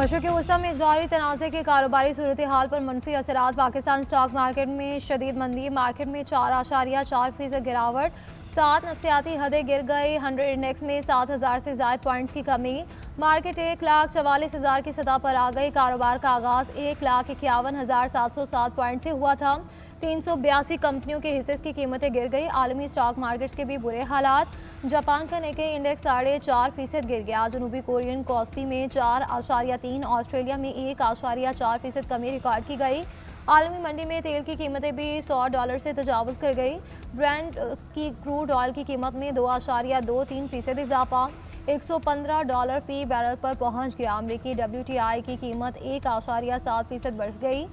मशरक़ वस्ता में जारी तनाज़े के कारोबारी सूरत हाल पर मनफी असरात। पाकिस्तान स्टॉक मार्केट में शदीद मंदी, मार्केट में 4.4% गिरावट, 7 नफ्सियाती हदें गिर गई। 100 इंडेक्स में 7,000 से ज़ायद पॉइंट्स की कमी। मार्केट 1,44,000 की सतह पर आ गई। कारोबार का आगाज़ 1,51,707 पॉइंट से हुआ था। 382 कंपनियों के हिस्से की कीमतें गिर गई। आलमी स्टॉक मार्केट्स के भी बुरे हालात। जापान का निक्केई इंडेक्स 4.5% गिर गया। जनूबी कोरियन कॉस्पी में 4.3, ऑस्ट्रेलिया में 1.4% कमी रिकॉर्ड की गई। आलमी मंडी में तेल की कीमतें भी $100 से तजावुज़ कर गई। ब्रेंट की क्रूड ऑयल की कीमत में 2.23% इजाफा, $115 फी बैरल पर पहुंच गया। अमरीकी WTI की कीमत 1.7% बढ़ गई,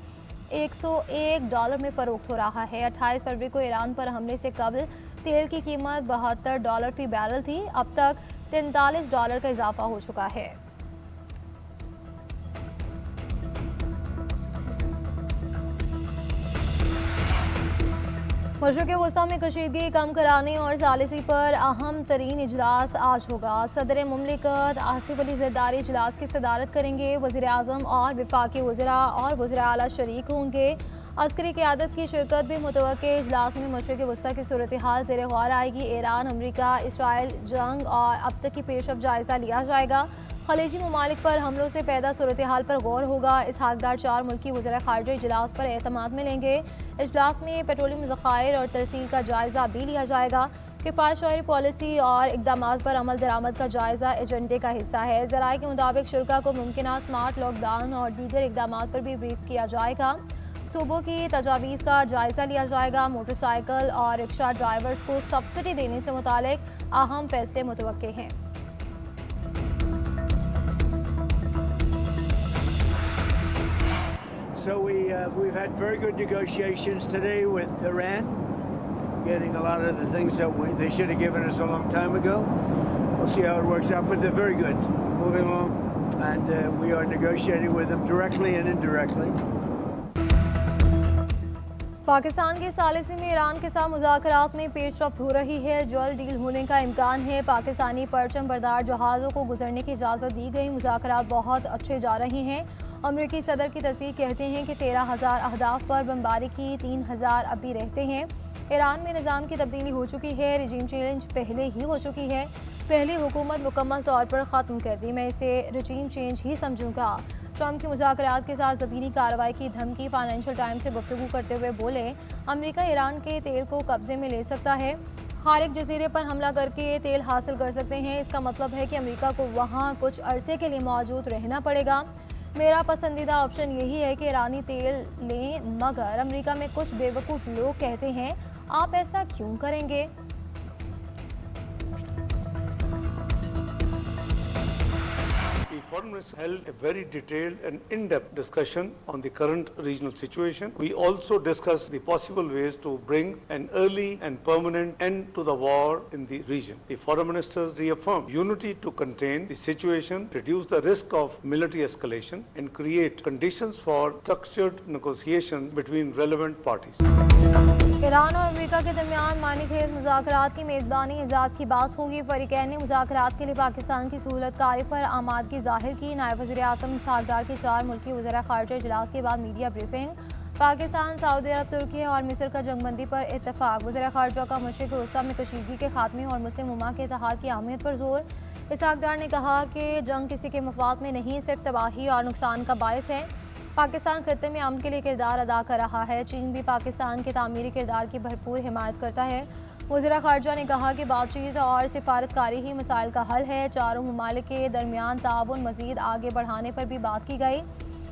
$101 में फरोख्त हो रहा है। 28 फरवरी को ईरान पर हमले से कबल तेल की कीमत $72 फी बैरल थी, अब तक $43 का इजाफा हो चुका है। मशरक़ वस्ता में कशीदगी कम कराने और सालिसी पर अहम तरीन इजलास आज होगा। सदर मुमलिकत आसिफ अली ज़रदारी इजलास की सदारत करेंगे। वज़ीर आज़म और वफाकी वज़रा और वज़ीर आला शरीक होंगे। अस्करी क़यादत की शिरकत भी मुतवक्के। इजलास में मशरक़ वस्ता की सूरत हाल ज़ेर गौर आएगी। ईरान, अमरीका, इसराइल जंग और अब तक की पेशरफ जायज़ा लिया जाएगा। खलीजी ममालिक पर हमलों से पैदा सूरत हाल पर गौर होगा। इसहाकदार 4 मुल्की वज़ीर ख़ारिजा इजलास पर एतमाद में लेंगे। इजलास में पेट्रोलियम ज़खायर और तरसील का जायज़ा भी लिया जाएगा। किफ़ायत पॉलिसी और इक़दाम पर अमल दरामद का जायज़ा एजेंडे का हिस्सा है। ज़राए के मुताबिक शुरा को मुमकिन स्मार्ट लॉकडाउन और दीगर इक़दाम पर भी ब्रीफ किया जाएगा। सूबों की तजावीज़ का जायज़ा लिया जाएगा। मोटरसाइकिल और रिक्शा ड्राइवर्स को सब्सिडी देने से मुतालिक अहम फैसले मुतवक्के हैं। So we've had very good negotiations today with Iran, getting a lot of the things that they should have given us a long time ago. We'll see how it works out, but they're very good, moving along, and we are negotiating with them directly and indirectly. Pakistan के सालिसी में Iran के साथ मुज़ाकरात में पेशरफ्त हो रही है। जल्द deal होने का इम्कान है। पाकिस्तानी परचम बरदार जहाज़ों को गुजरने की इजाज़त दी गई। मुज़ाकरात बहुत अच्छे जा रहे हैं। अमरीकी सदर की तस्दीक कहते हैं कि 13,000 अहदाफ पर बमबारी की, 3,000 अभी रहते हैं। ईरान में निज़ाम की तब्दीली हो चुकी है। रिजीम चेंज पहले ही हो चुकी है। पहली हुकूमत मुकम्मल तौर पर ख़त्म कर दी। मैं इसे रिजीम चेंज ही समझूंगा। ट्रंप की मुज़ाकरात के साथ ज़मीनी कार्रवाई की धमकी। फाइनेंशियल टाइम्स से गुफ्तगू करते हुए बोले, अमरीका ईरान के तेल को कब्जे में ले सकता है। खारिक जजीरे पर हमला करके तेल हासिल कर सकते हैं। इसका मतलब है कि अमरीका को वहाँ कुछ अरसे के लिए मौजूद रहना पड़ेगा। मेरा पसंदीदा ऑप्शन यही है कि ईरानी तेल लें, मगर अमेरिका में कुछ बेवकूफ़ लोग कहते हैं आप ऐसा क्यों करेंगे। The Foreign Minister held a very detailed and in-depth discussion on the current regional situation. We also discussed the possible ways to bring an early and permanent end to the war in the region. The Foreign Ministers reaffirmed unity to contain the situation, reduce the risk of military escalation, and create conditions for structured negotiations between relevant parties. Iran और America के दरमियान मानीखेज मुज़ाकरात की मेज़बानी एजाज़ की बात होगी। फ़रीक़ैन ने मुज़ाकरात के लिए पाकिस्तान की सहूलत कारी पर आमादगी ज़ाहिर की। नायब वज़ीर आज़म इसहाकदार की 4 मुल्की वज़ीर ख़ारिजा इजलास के बाद मीडिया ब्रीफिंग। पाकिस्तान, सऊदी अरब, तुर्की और मिस्र का जंगबंदी पर इत्तफ़ाक़। वज़ीर ख़ारिजा का मशरिक़ वस्ता में कशीदगी के खात्मे और मुस्लिम उम्मा के इत्तेहाद की अहमियत पर जोर। इसहाकदार ने कहा कि जंग किसी के मफाद में नहीं, सिर्फ तबाही और नुकसान का बायस है। पाकिस्तान खत्ते में अमन के लिए किरदार अदा कर रहा है। चीन भी पाकिस्तान के तामीरी किरदार की भरपूर हिमायत करता है। वज़ीर ख़ारिजा ने कहा कि बातचीत और सिफारतकारी ही मसाइल का हल है। चारों ममालिक के दरमियान ताउन मज़ीद आगे बढ़ाने पर भी बात की गई।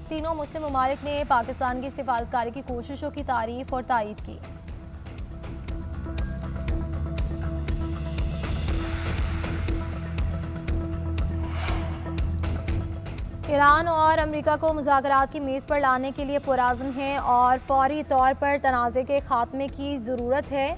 तीनों मुस्लिम ममालिक ने पाकिस्तान की सिफारतकारी की कोशिशों की तारीफ़ और तायीद की। ईरान और अमेरिका को मुज़ाकरात की मेज़ पर लाने के लिए पुरअज़्म है और फौरी तौर पर तनाज़े के खात्मे की ज़रूरत है।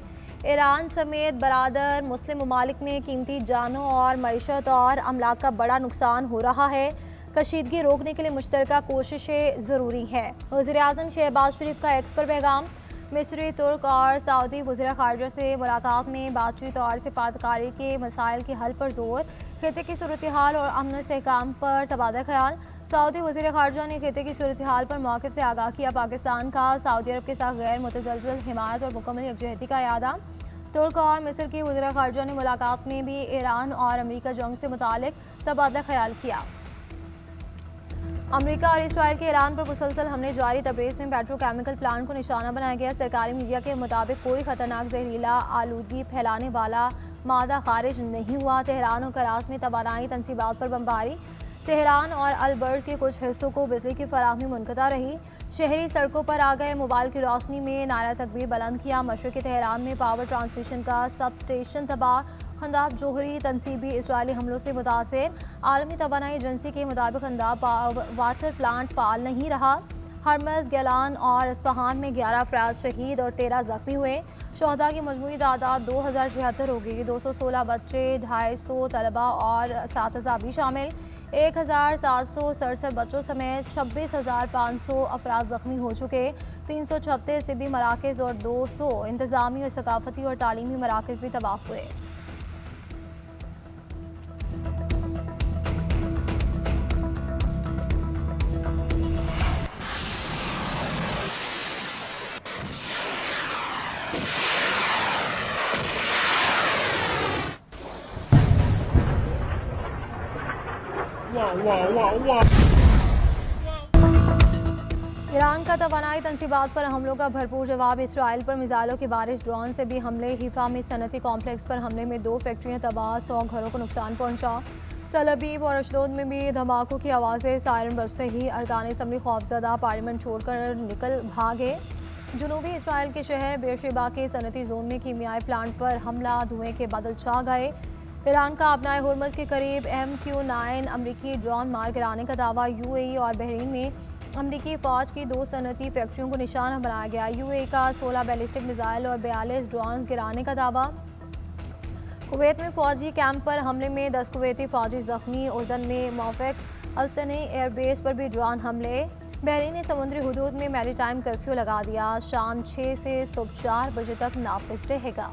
ईरान समेत बरादर मुस्लिम ममालिक में कीमती जानों और मईशत और अमलाक का बड़ा नुकसान हो रहा है। कशीदगी रोकने के लिए मुश्तरका कोशिशें ज़रूरी है। वज़ीर आज़म शहबाज शरीफ का एक्स पर पैगाम। मिस्री, तुर्क और सऊदी वज़ीर ख़ारिजा से मुलाकात में बातचीत और सिफारतकारी के मसाइल के हल पर जोर। खित्ते की सूरत हाल और अमन इस्तेहकाम पर तबादला ख्याल। सऊदी वज़ीर ख़ारजा ने खिते की सूरत हाल पर मौक़िफ़ से आगाह किया। पाकिस्तान का सऊदी अरब के साथ गैर मुतज़लज़ल हिमायत और मुकम्मल यकजहती का इरादा। तुर्क और मिस्र की वज़ीर ख़ारजा ने मुलाकात में भी ईरान और अमरीका जंग से मुतालिक तबादला ख्याल किया। अमरीका और इसराइल के ईरान पर मुसलसल हमले जारी। तब्रेज़ में पेट्रोकेमिकल प्लांट को निशाना बनाया गया। सरकारी मीडिया के मुताबिक कोई खतरनाक जहरीला आलूदगी फैलाने वाला मादा खारिज नहीं हुआ। तेहरान और कराच में तवानाई तनसीबात पर बमबारी। तेहरान और अलबर्ज के कुछ हिस्सों को बिजली की फराहमी मुनक़ता रही। शहरी सड़कों पर आ गए। मोबाइल की रोशनी में नारा तकबीर बुलंद किया। मशरक़ी तेहरान में पावर ट्रांसमिशन का सब स्टेशन तबाह। खंदाब जोहरी तनसीबी इसराइली हमलों से मुतासिर। आलमी तवानाई एजेंसी के मुताबिक खंदाब वाटर प्लांट फाल नहीं रहा। हरमज़, गैलान और इस्फहान में 11 अफराद शहीद और 13 जख्मी हुए। शहदा की मजमूई तादाद 2076 होगी। 216 बच्चे, 250 तलबा और 7 अज़ाबी शामिल। 1767 बच्चों समेत 26,500 अफराद जख्मी हो चुके। 336 तिब्बी मराकज़ और 200 इंतज़ामी और सकाफती और तालीमी मराकज़ भी तबाह हुए। ईरान का तवानाई तनसीबात पर हमलों का भरपूर जवाब। इसराइल पर मिसाइलों की बारिश, ड्रोन से भी हमले। हिफा में सनती कॉम्प्लेक्स पर हमले में 2 फैक्ट्रियां तबाह, 100 घरों को नुकसान पहुंचा। तल अबीब और अशदोद में भी धमाकों की आवाज़ें। सायरन बजते ही अरकान असम्बली खौफजदा पार्लियामेंट छोड़कर निकल भागे। जनूबी इसराइल के शहर बेरशेबा के सनती जोन में कीमियाई प्लांट पर हमला, धुएं के बादल छा गए। ईरान का अपनाए हुर्मुज़ के करीब MQ-9 अमरीकी ड्रोन मार गिराने का दावा। UAE और बहरीन में अमरीकी फ़ौज की 2 सनती फैक्ट्रियों को निशाना बनाया गया। UAE का 16 बैलिस्टिक मिसाइल और 42 ड्रोन गिराने का दावा। कुवैत में फ़ौजी कैंप पर हमले में 10 कुवैती फ़ौजी जख्मी। उर्दन में मौफ़िक अलसनी एयरबेस पर भी ड्रोन हमले। बहरीन ने समुद्री हुदूद में मैरीटाइम कर्फ्यू लगा दिया। शाम 6 से सुबह 4 बजे तक नाफिज रहेगा।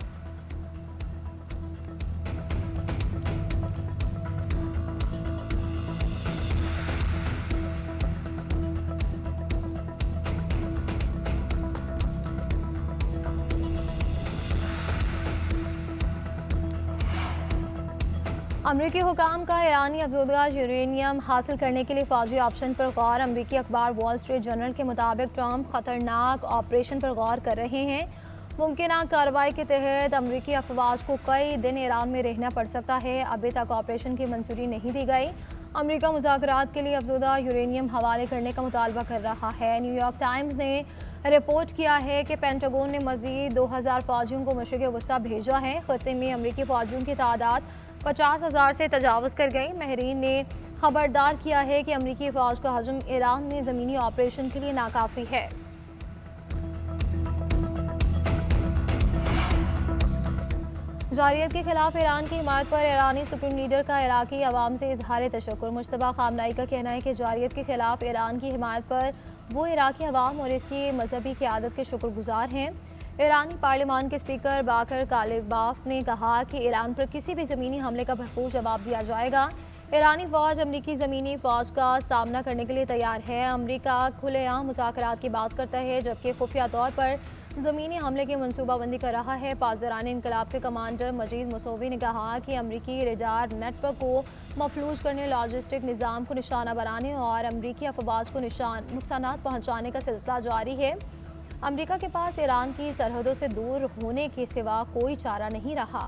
अमरीकी हुकाम का ईरानी अफजोदा यूरेनियम हासिल करने के लिए फौजी ऑप्शन पर गौर। अमरीकी अखबार वॉल स्ट्रीट जर्नल के मुताबिक ट्रंप खतरनाक ऑपरेशन पर गौर कर रहे हैं। मुमकिन कार्रवाई के तहत अमरीकी अफवाज को कई दिन ईरान में रहना पड़ सकता है। अभी तक ऑपरेशन की मंजूरी नहीं दी गई। अमरीका मुज़ाकरात के लिए अफजोदा यूरेनियम हवाले करने का मुतालबा कर रहा है। न्यूयॉर्क टाइम्स ने रिपोर्ट किया है कि पेंटागन ने मज़ीद 2000 फौजियों को मशरिक़ वस्ता भेजा है। खत्ते में अमरीकी फौजियों की तादाद 50,000 से तजावज़ कर गई। महरीन ने खबरदार किया है कि अमरीकी फ़ौज का हजम ईरान में ज़मीनी ऑपरेशन के लिए नाकाफ़ी है। जारियत के खिलाफ ईरान की हिमायत पर ईरानी सुप्रीम लीडर का इराकी अवाम से इजहार तशक्कुर। मुश्तबा खामनाई का कहना है कि जारियत के खिलाफ ईरान की हिमायत पर वो इराकी अवाम और इसकी मजहबी क़यादत के शुक्रगुजार हैं। ईरानी पार्लियामान के स्पीकर बाकर कालिबाफ ने कहा कि ईरान पर किसी भी ज़मीनी हमले का भरपूर जवाब दिया जाएगा। ईरानी फ़ौज अमरीकी ज़मीनी फ़ौज का सामना करने के लिए तैयार है। अमरीका खुलेआम मुज़ाकरात की बात करता है, जबकि खुफिया तौर पर ज़मीनी हमले की मनसूबाबंदी कर रहा है। पासदारानी इनकलाब के कमांडर मजीद मसौवी ने कहा कि अमरीकी रेडार नेटवर्क को मफलूज करने, लॉजिस्टिक निज़ाम को निशाना बनाने और अमरीकी अफवाज को नुकसानात पहुँचाने का सिलसिला जारी है। अमरीका के पास ईरान की सरहदों से दूर होने के सिवा कोई चारा नहीं रहा।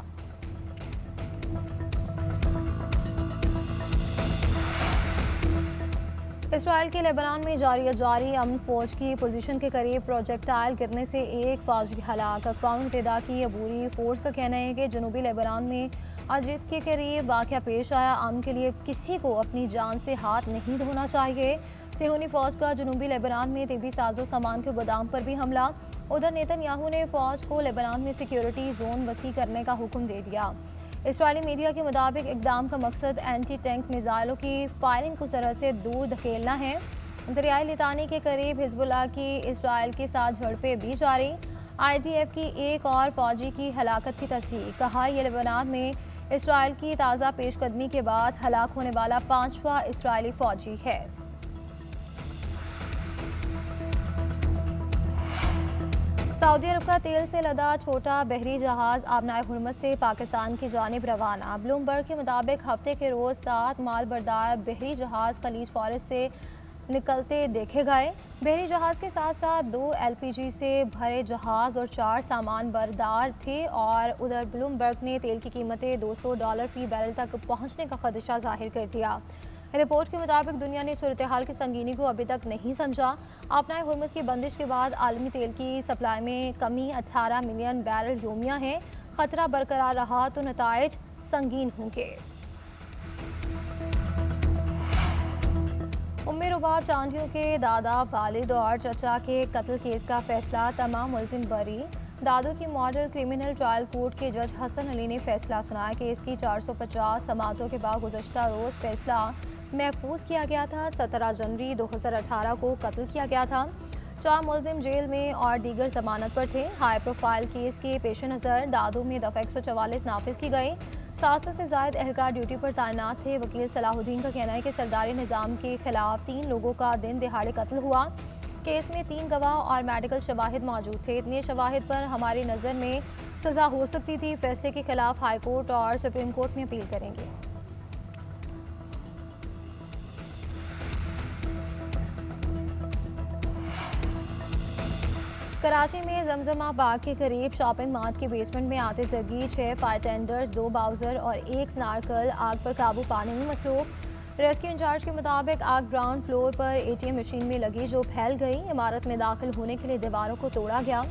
इसराइल के लेबनान में जारी अमन फौज की पोजीशन के करीब प्रोजेक्टाइल गिरने से एक फौजी हलाक। अक़वाम मुत्तहिदा की अबूरी फोर्स का कहना है कि जनूबी लेबनान में अजित के करीब वाक़या पेश आया। अमन के लिए किसी को अपनी जान से हाथ नहीं धोना चाहिए। सिहोनी फौज का जनूबी लेबनान में तिब्बी साजो सामान के गोदाम पर भी हमला। उधर नेतन्याहू ने फौज को लेबनान में सिक्योरिटी जोन वसी करने का हुक्म दे दिया। इसराइली मीडिया के मुताबिक इक़दाम का मकसद एंटी टैंक मिसाइलों की फायरिंग को सरहद से दूर धकेलना है। दरियाई लितानी के करीब हिजबुल्लाह की इसराइल के साथ झड़पें भी जारी। IDF की एक और फौजी की हलाकत की तस्दीक। कहा यह लेबनान में इसराइल की ताज़ा पेशकदमी के बाद हलाक होने वाला 5वां इसराइली फौजी है। सऊदी अरब का तेल से लदा छोटा बहरी जहाज आबनाए हुर्मुज़ से पाकिस्तान की जानिब रवाना। ब्लूमबर्ग के मुताबिक हफ्ते के रोज़ 7 मालबरदार बहरी जहाज खलीज फॉरेस्ट से निकलते देखे गए। बहरी जहाज के साथ साथ 2 LPG से भरे जहाज और 4 सामान बरदार थे। और उधर ब्लूमबर्ग ने तेल की कीमतें $200 फी बैरल तक पहुँचने का खदशा जाहिर कर दिया। रिपोर्ट के मुताबिक दुनिया ने सूरत हाल की संगीनी को अभी तक नहीं समझा। आबनाए हुर्मुज़ की बंदिश के बाद आलमी तेल की सप्लाई में कमी 18 मिलियन बैरल योमिया है। खतरा बरकरार रहा तो नताइज संगीन होंगे। उम्मे रुबाब चांदियों के दादा, वालिद और चचा के कत्ल केस का फैसला, तमाम मुलजिम बरी। दादू की मॉडल क्रिमिनल ट्रायल कोर्ट के जज हसन अली ने फैसला सुनाया। केस की 450 समातों के बाद गुज़श्ता रोज़ फैसला महफूज किया गया था। 17 जनवरी 2018 को कत्ल किया गया था। 4 मुलजिम जेल में और दीगर जमानत पर थे। हाई प्रोफाइल केस के पेश नज़र दादू में दफ़ा 144 नाफिज की गई। 700 से ज़ायद एहलकार ड्यूटी पर तैनात थे। वकील सलाहुद्दीन का कहना है कि सरदारी निज़ाम के खिलाफ 3 लोगों का दिन दिहाड़े कत्ल हुआ। केस में 3 गवाह और मेडिकल शवाहिद मौजूद थे। इतने शवाहिद पर हमारी नज़र में सज़ा हो सकती थी। फैसले के खिलाफ हाई कोर्ट और सुप्रीम कोर्ट में अपील करेंगे। कराची में जमजमा बाग के करीब शॉपिंग मार्ट के बेसमेंट में आते जगी 6 फायर टेंडर्स, 2 बाउजर और 1 स्नार्कल आग पर काबू पाने में मसरूफ। रेस्क्यू इंचार्ज के मुताबिक आग ग्राउंड फ्लोर पर ATM मशीन में लगी जो फैल गई। इमारत में दाखिल होने के लिए दीवारों को तोड़ा गया।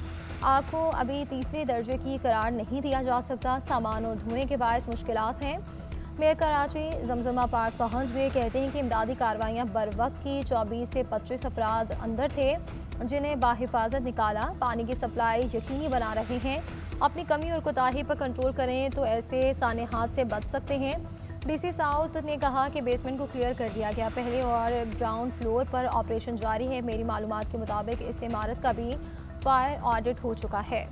आग को अभी तीसरे दर्जे की करार नहीं दिया जा सकता। सामान और धुएं के बायस मुश्किलात हैं। मेयर कराची जमजमा पार्क पहुंच गए। कहते हैं कि इमदादी कार्रवाइयाँ बर वक्त की। 24 से 25 अफराद अंदर थे जिन्हें बाहिफाजत निकाला। पानी की सप्लाई यकीनी बना रहे हैं। अपनी कमी और कोताही पर कंट्रोल करें तो ऐसे सानेहात से बच सकते हैं। DC साउथ ने कहा कि बेसमेंट को क्लियर कर दिया गया। पहले और ग्राउंड फ्लोर पर ऑपरेशन जारी है। मेरी मालूमात के मुताबिक इस इमारत का भी फायर ऑडिट हो चुका है।